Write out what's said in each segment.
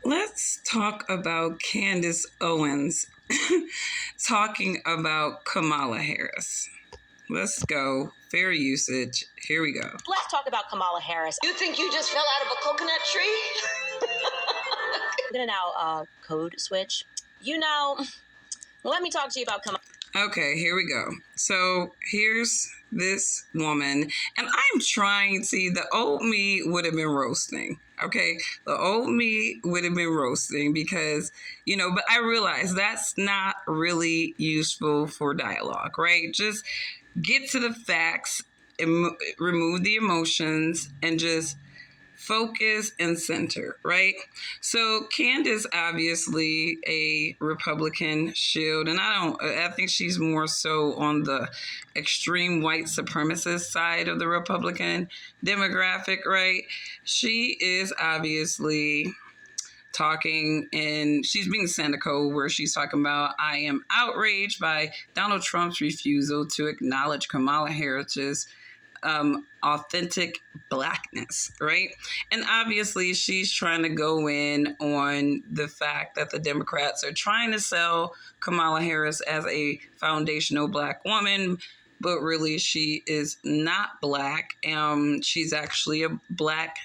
Let's talk about Candace Owens talking about Kamala Harris. Let's go. Fair usage. Here we go. Let's talk about Kamala Harris. You think you just fell out of a coconut tree? I'm gonna now code switch. Let me talk to you about Kamala. Okay, here we go. So here's this woman, and I'm trying to see the old me would have been roasting. Okay, the old me would have been roasting because, but I realize that's not really useful for dialogue, right? Just get to the facts, remove the emotions, and just focus and center, right? So Candace obviously a Republican shield, and I think she's more so on the extreme white supremacist side of the Republican demographic, right? She is obviously talking, and she's being cynical where she's talking about, I am outraged by Donald Trump's refusal to acknowledge Kamala Harris's authentic blackness, right? And obviously she's trying to go in on the fact that the Democrats are trying to sell Kamala Harris as a foundational black woman, but really she is not black. She's actually a black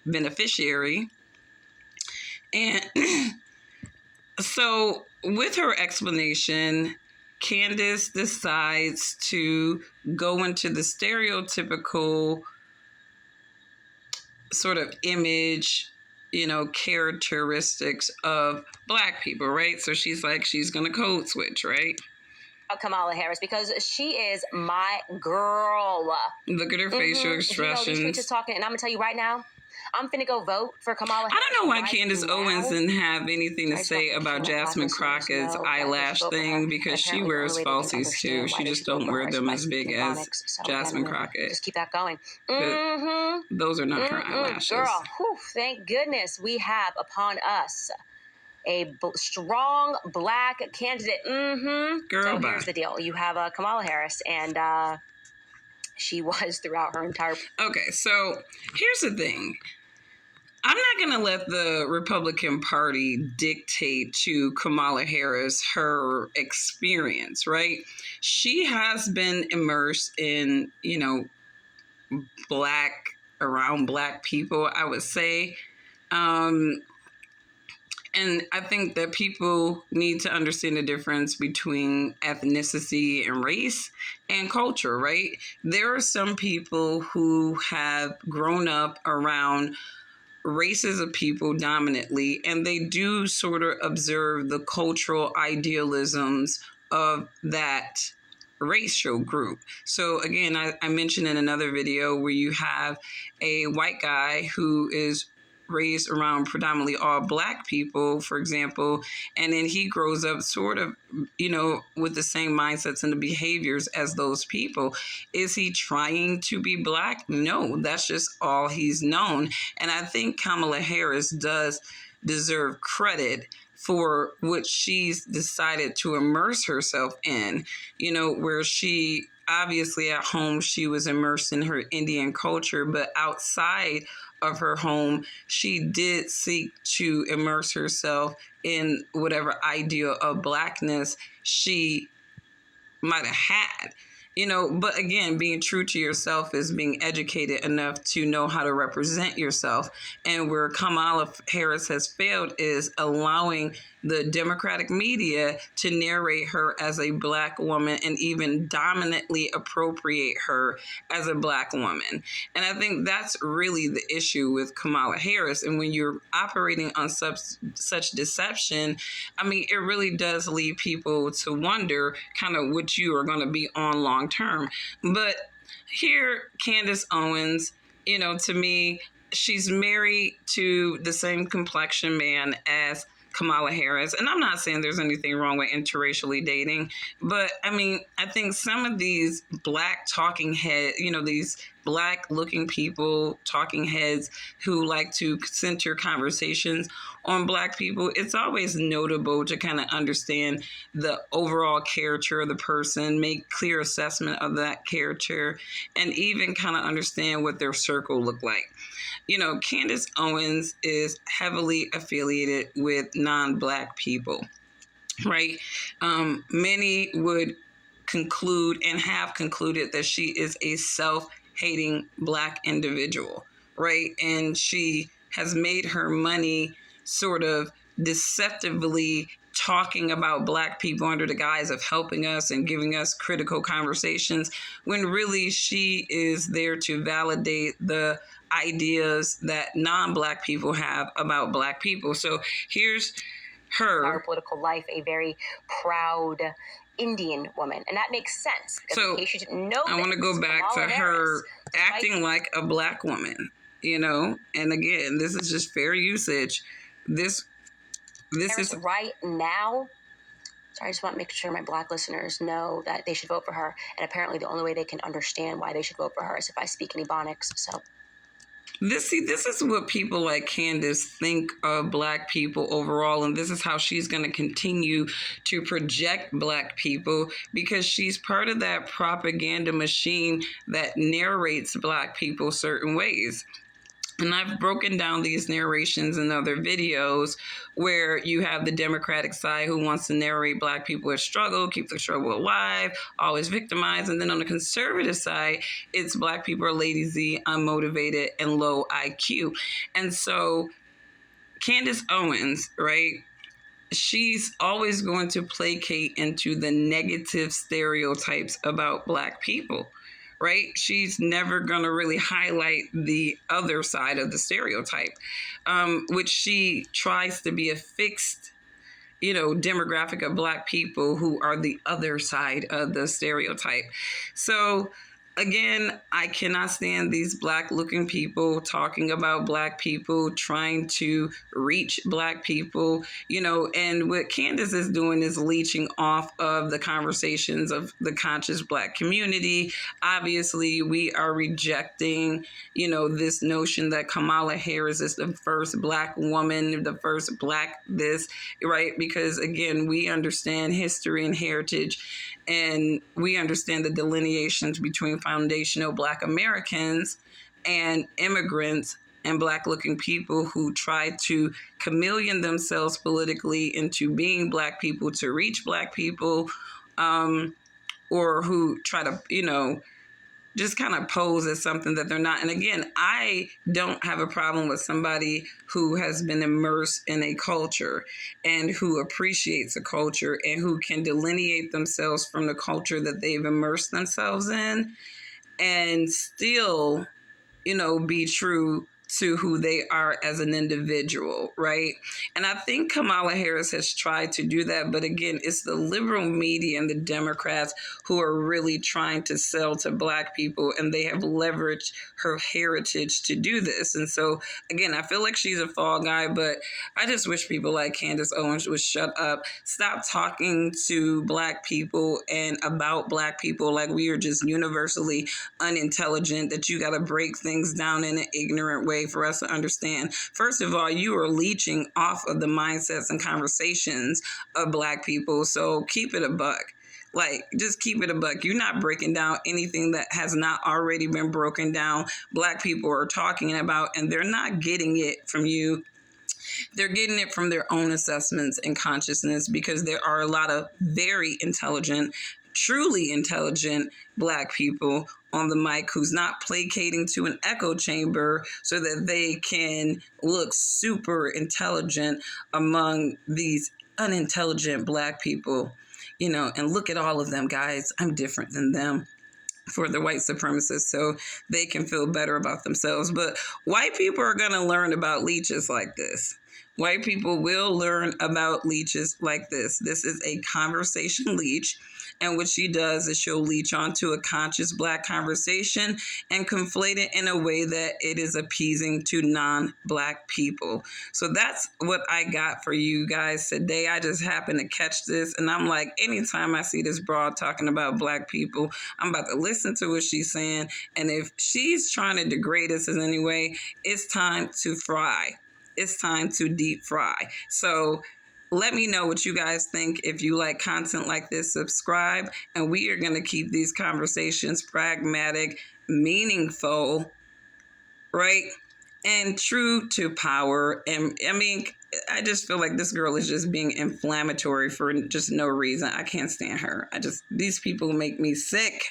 beneficiary. And so with her explanation, Candace decides to go into the stereotypical sort of image, characteristics of black people, right? So she's going to code switch, right? Kamala Harris, because she is my girl. Look at her facial expressions. These bitches talking, and I'm going to tell you right now, I'm finna go vote for Kamala Harris. I don't know why Candace Owens didn't have anything to say about Jasmine Crockett's eyelash thing, because she wears falsies too. She just don't wear them as big as Jasmine Crockett. Just keep that going. Those are not her eyelashes. Girl, thank goodness we have upon us a strong black candidate. Girl, so here's the deal. You have Kamala Harris, and she was throughout her entire... Okay, so here's the thing. I'm not going to let the Republican Party dictate to Kamala Harris her experience, right? She has been immersed in, around black people, I would say. And I think that people need to understand the difference between ethnicity and race and culture, right? There are some people who have grown up around races of people dominantly, and they do sort of observe the cultural idealisms of that racial group. So again, I mentioned in another video where you have a white guy who is raised around predominantly all black people, for example, and then he grows up sort of, with the same mindsets and the behaviors as those people. Is he trying to be black? No, that's just all he's known. And I think Kamala Harris does deserve credit for what she's decided to immerse herself in, where she obviously at home, she was immersed in her Indian culture, but outside of her home, she did seek to immerse herself in whatever ideal of blackness she might have had. But again, being true to yourself is being educated enough to know how to represent yourself. And where Kamala Harris has failed is allowing the Democratic media to narrate her as a black woman and even dominantly appropriate her as a black woman. And I think that's really the issue with Kamala Harris. And when you're operating on such deception, it really does lead people to wonder kind of what you are going to be on long term. But here, Candace Owens, to me, she's married to the same complexion man as Kamala Harris. And I'm not saying there's anything wrong with interracially dating, but I think some of these black talking head, these black looking people, talking heads who like to center conversations on black people, it's always notable to kind of understand the overall character of the person, make clear assessment of that character, and even kind of understand what their circle look like. Candace Owens is heavily affiliated with non-black people, right? Many would conclude and have concluded that she is a self-hating black individual, right? And she has made her money sort of deceptively talking about black people under the guise of helping us and giving us critical conversations, when really she is there to validate the ideas that non-black people have about black people. So here's her political life, a very proud Indian woman, and that makes sense. So in case you didn't know, I want to go back to her acting like a black woman, and again, this is just fair usage. This is right now. Sorry, I just want to make sure my black listeners know that they should vote for her, and apparently the only way they can understand why they should vote for her is if I speak in Ebonics. So this is what people like Candace think of black people overall, and this is how she's going to continue to project black people, because she's part of that propaganda machine that narrates black people certain ways. And I've broken down these narrations in other videos where you have the Democratic side who wants to narrate black people as struggle, keep the struggle alive, always victimized. And then on the conservative side, it's black people are lazy, unmotivated, and low IQ. And so Candace Owens, right? She's always going to placate into the negative stereotypes about black people. Right? She's never going to really highlight the other side of the stereotype, which she tries to be a fixed, demographic of black people who are the other side of the stereotype. So again, I cannot stand these black looking people talking about black people, trying to reach black people, and what Candace is doing is leeching off of the conversations of the conscious black community. Obviously, we are rejecting, this notion that Kamala Harris is the first black woman, the first black this, right? Because again, we understand history and heritage, and we understand the delineations between foundational black Americans and immigrants and black looking people who try to chameleon themselves politically into being black people to reach black people, or who try to, just kind of pose as something that they're not. And again, I don't have a problem with somebody who has been immersed in a culture and who appreciates a culture and who can delineate themselves from the culture that they've immersed themselves in and still, be true to who they are as an individual, right? And I think Kamala Harris has tried to do that. But again, it's the liberal media and the Democrats who are really trying to sell to black people, and they have leveraged her heritage to do this. And so, again, I feel like she's a fall guy, but I just wish people like Candace Owens would shut up, stop talking to black people and about black people like we are just universally unintelligent, that you got to break things down in an ignorant way for us to understand. First of all, you are leeching off of the mindsets and conversations of black people. So keep it a buck. Just keep it a buck. You're not breaking down anything that has not already been broken down. Black people are talking about, and they're not getting it from you. They're getting it from their own assessments and consciousness, because there are a lot of very intelligent, truly intelligent black people on the mic who's not placating to an echo chamber so that they can look super intelligent among these unintelligent black people, and look at all of them, guys. I'm different than them, for the white supremacists, so they can feel better about themselves. But white people are going to learn about leeches like this. White people will learn about leeches like this. This is a conversation leech. And what she does is she'll leech onto a conscious Black conversation and conflate it in a way that it is appeasing to non-Black people. So that's what I got for you guys today. I just happened to catch this, and I'm like, anytime I see this broad talking about Black people, I'm about to listen to what she's saying. And if she's trying to degrade us in any way, it's time to fry. It's time to deep fry. So let me know what you guys think. If you like content like this, subscribe. And we are going to keep these conversations pragmatic, meaningful, right? And true to power. And I mean, I just feel like this girl is just being inflammatory for just no reason. I can't stand her. These people make me sick.